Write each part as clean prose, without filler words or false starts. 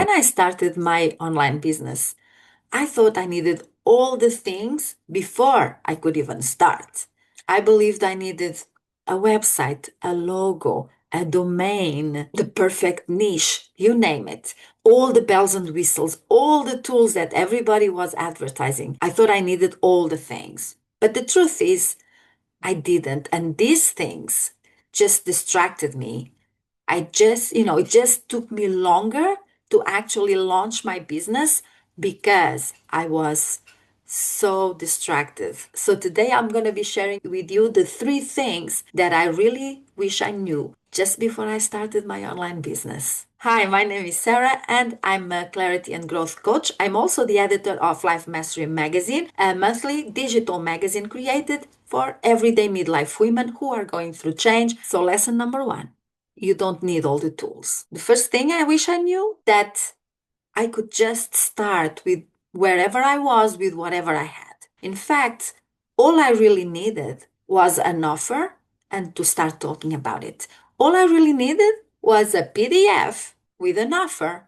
When I started my online business, I thought I needed all the things before I could even start. I believed I needed a website, a logo, a domain, the perfect niche, you name it. All the bells and whistles, all the tools that everybody was advertising. I thought I needed all the things. But the truth is, I didn't. And these things just distracted me. It just took me longer to actually launch my business because I was so distracted. So today I'm going to be sharing with you the three things that I really wish I knew just before I started my online business. Hi, my name is Sarah and I'm a clarity and growth coach. I'm also the editor of Life Mastery Magazine, a monthly digital magazine created for everyday midlife women who are going through change. So lesson number one, you don't need all the tools. The first thing I wish I knew that I could just start with wherever I was with whatever I had. In fact, all I really needed was an offer and to start talking about it. All I really needed was a PDF with an offer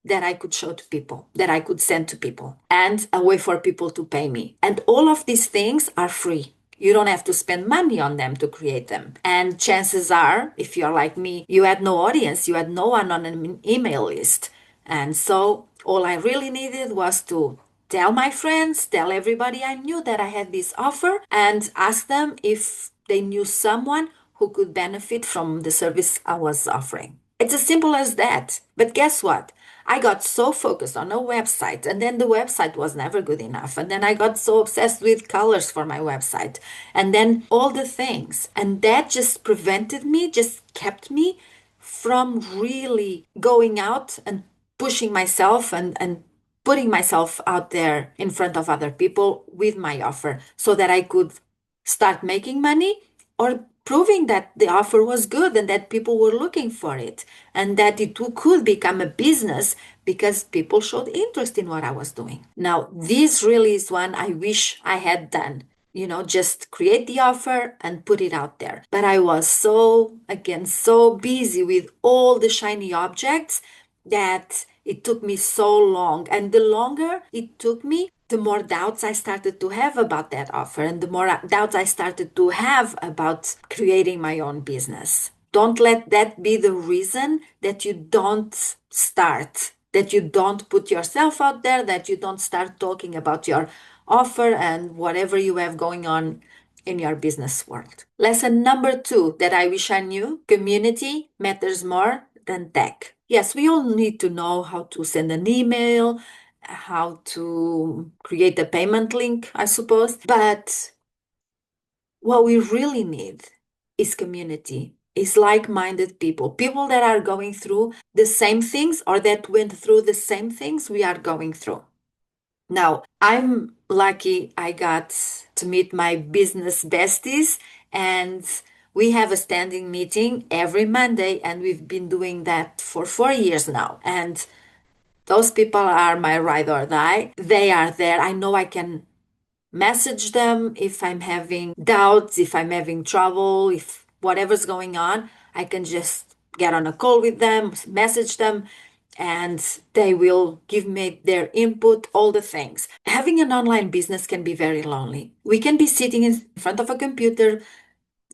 that I could show to people, that I could send to people, and a way for people to pay me. And all of these things are free. You don't have to spend money on them to create them. And chances are, if you're like me, you had no audience, you had no one on an email list. And so all I really needed was to tell my friends, tell everybody I knew that I had this offer, and ask them if they knew someone who could benefit from the service I was offering. It's as simple as that. But guess what? I got so focused on a website, and then the website was never good enough. And then I got so obsessed with colors for my website, and then all the things. And that just prevented me, just kept me from really going out and pushing myself and putting myself out there in front of other people with my offer so that I could start making money or proving that the offer was good and that people were looking for it and that it could become a business because people showed interest in what I was doing. Now, this really is one I wish I had done. Just create the offer and put it out there. But I was so busy with all the shiny objects that it took me so long. And the longer it took me, the more doubts I started to have about that offer and the more doubts I started to have about creating my own business. Don't let that be the reason that you don't start, that you don't put yourself out there, that you don't start talking about your offer and whatever you have going on in your business world. Lesson number 2 that I wish I knew: community matters more than tech. Yes, we all need to know how to send an email, how to create a payment link, I suppose. But what we really need is community, is like-minded people, people that are going through the same things or that went through the same things we are going through. Now, I'm lucky I got to meet my business besties, and we have a standing meeting every Monday, and we've been doing that for 4 years now. And those people are my ride or die. They are there. I know I can message them if I'm having doubts, if I'm having trouble, if whatever's going on. I can just get on a call with them, message them, and they will give me their input, all the things. Having an online business can be very lonely. We can be sitting in front of a computer,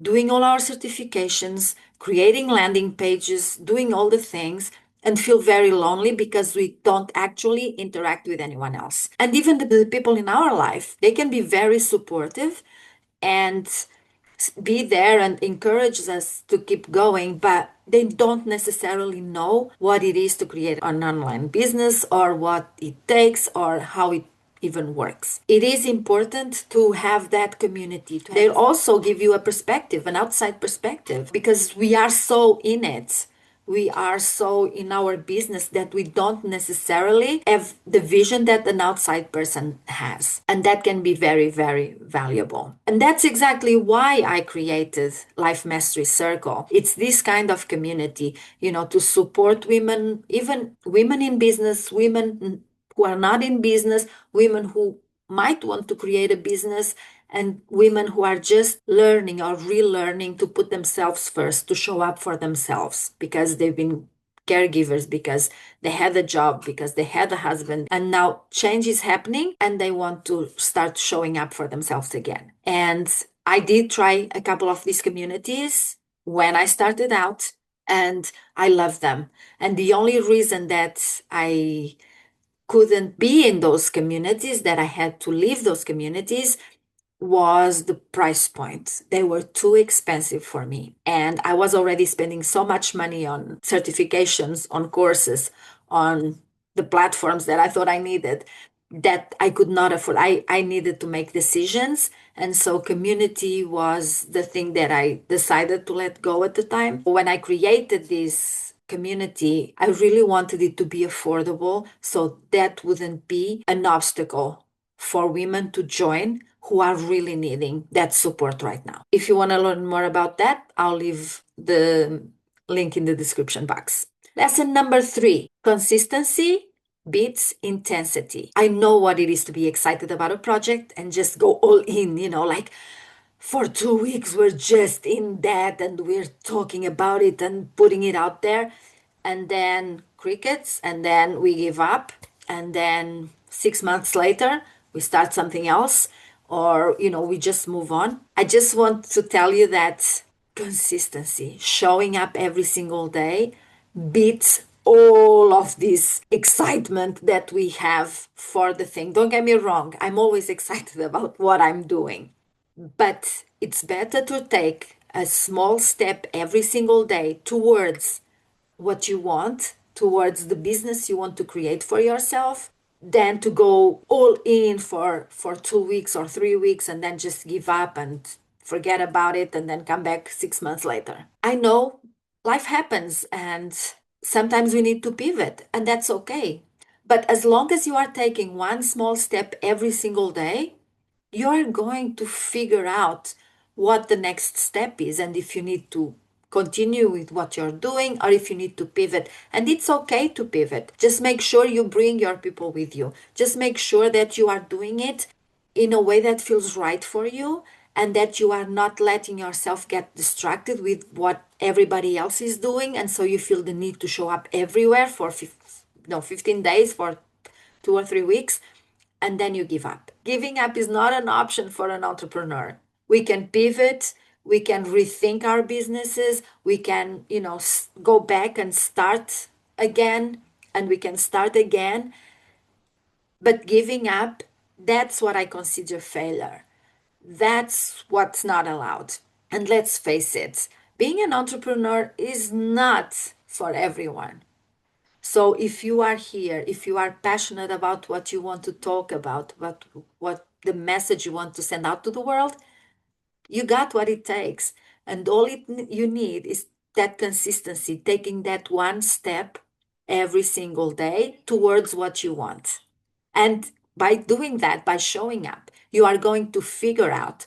doing all our certifications, creating landing pages, doing all the things, and feel very lonely because we don't actually interact with anyone else. And even the people in our life, they can be very supportive and be there and encourage us to keep going, but they don't necessarily know what it is to create an online business or what it takes or how it even works. It is important to have that community. They'll also give you a perspective, an outside perspective, because we are so in it. We are so in our business that we don't necessarily have the vision that an outside person has. And that can be very, very valuable. And that's exactly why I created Life Mastery Circle. It's this kind of community, to support women, even women in business, women who are not in business, women who might want to create a business, and women who are just learning or relearning to put themselves first, to show up for themselves because they've been caregivers because they had a job, because they had a husband, and now change is happening and they want to start showing up for themselves again. And I did try a couple of these communities when I started out, and I love them. And the only reason that I couldn't be in those communities, that I had to leave those communities, was the price point. They were too expensive for me. And I was already spending so much money on certifications, on courses, on the platforms that I thought I needed, that I could not afford. I needed to make decisions. And so community was the thing that I decided to let go at the time. When I created this community, I really wanted it to be affordable so that wouldn't be an obstacle for women to join who are really needing that support right now. If you want to learn more about that, I'll leave the link in the description box. Lesson number 3, consistency beats intensity. I know what it is to be excited about a project and just go all in, like for 2 weeks we're just in that and we're talking about it and putting it out there, and then crickets, and then we give up, and then 6 months later we start something else, or we just move on. I just want to tell you that consistency, showing up every single day, beats all of this excitement that we have for the thing. Don't get me wrong, I'm always excited about what I'm doing. But it's better to take a small step every single day towards what you want, towards the business you want to create for yourself, than to go all in for 2 weeks or 3 weeks and then just give up and forget about it and then come back 6 months later. I know life happens and sometimes we need to pivot, and that's okay. But as long as you are taking one small step every single day, you're going to figure out what the next step is, and if you need to continue with what you're doing or if you need to pivot. And it's okay to pivot. Just make sure you bring your people with you. Just make sure that you are doing it in a way that feels right for you, and that you are not letting yourself get distracted with what everybody else is doing, and so you feel the need to show up everywhere for 15 days, for 2 or 3 weeks, and then you give up. Giving up is not an option for an entrepreneur. We can pivot, we can rethink our businesses, we can, go back and start again, and we can start again. But giving up, that's what I consider failure. That's what's not allowed. And let's face it, being an entrepreneur is not for everyone. So if you are here, if you are passionate about what you want to talk about, what the message you want to send out to the world, you got what it takes. And all you need is that consistency, taking that one step every single day towards what you want. And by doing that, by showing up, you are going to figure out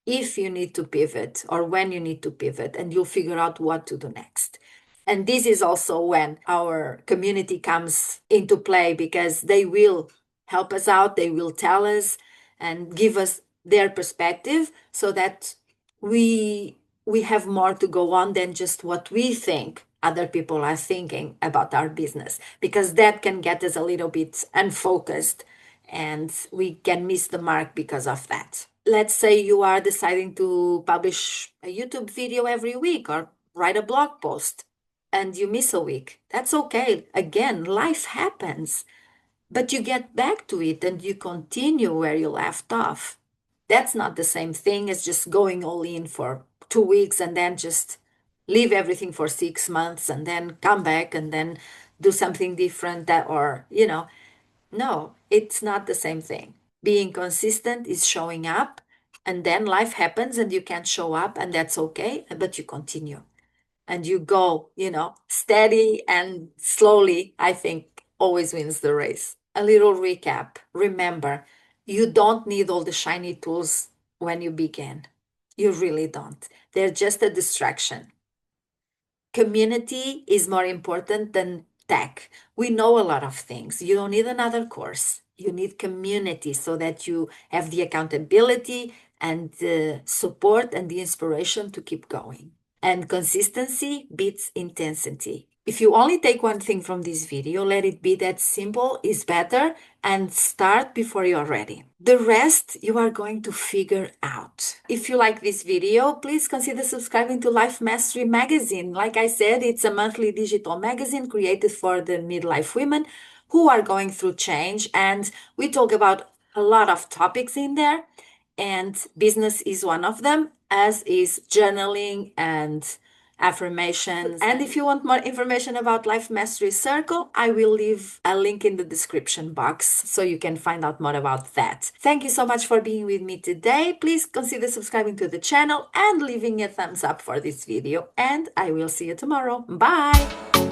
if you need to pivot or when you need to pivot, and you'll figure out what to do next. And this is also when our community comes into play, because they will help us out, they will tell us and give us their perspective, so that we have more to go on than just what we think other people are thinking about our business, because that can get us a little bit unfocused and we can miss the mark because of that. Let's say you are deciding to publish a YouTube video every week or write a blog post, and you miss a week. That's okay. Again, life happens, but you get back to it and you continue where you left off. That's not the same thing as just going all in for 2 weeks and then just leave everything for 6 months and then come back and then do something different, no, it's not the same thing. Being consistent is showing up, and then life happens and you can't show up, and that's okay, but you continue and you go, steady and slowly, I think always wins the race. A little recap. Remember, you don't need all the shiny tools when you begin. You really don't. They're just a distraction. Community is more important than tech. We know a lot of things. You don't need another course. You need community so that you have the accountability and the support and the inspiration to keep going. And consistency beats intensity. If you only take one thing from this video, let it be that simple is better and start before you're ready. The rest you are going to figure out. If you like this video, please consider subscribing to Life Mastery magazine. Like I said, it's a monthly digital magazine created for the midlife women who are going through change, and we talk about a lot of topics in there, and business is one of them, as is journaling and affirmations. And if you want more information about Life Mastery Circle, I will leave a link in the description box so you can find out more about that. Thank you so much for being with me today. Please consider subscribing to the channel and leaving a thumbs up for this video. And I will see you tomorrow. Bye!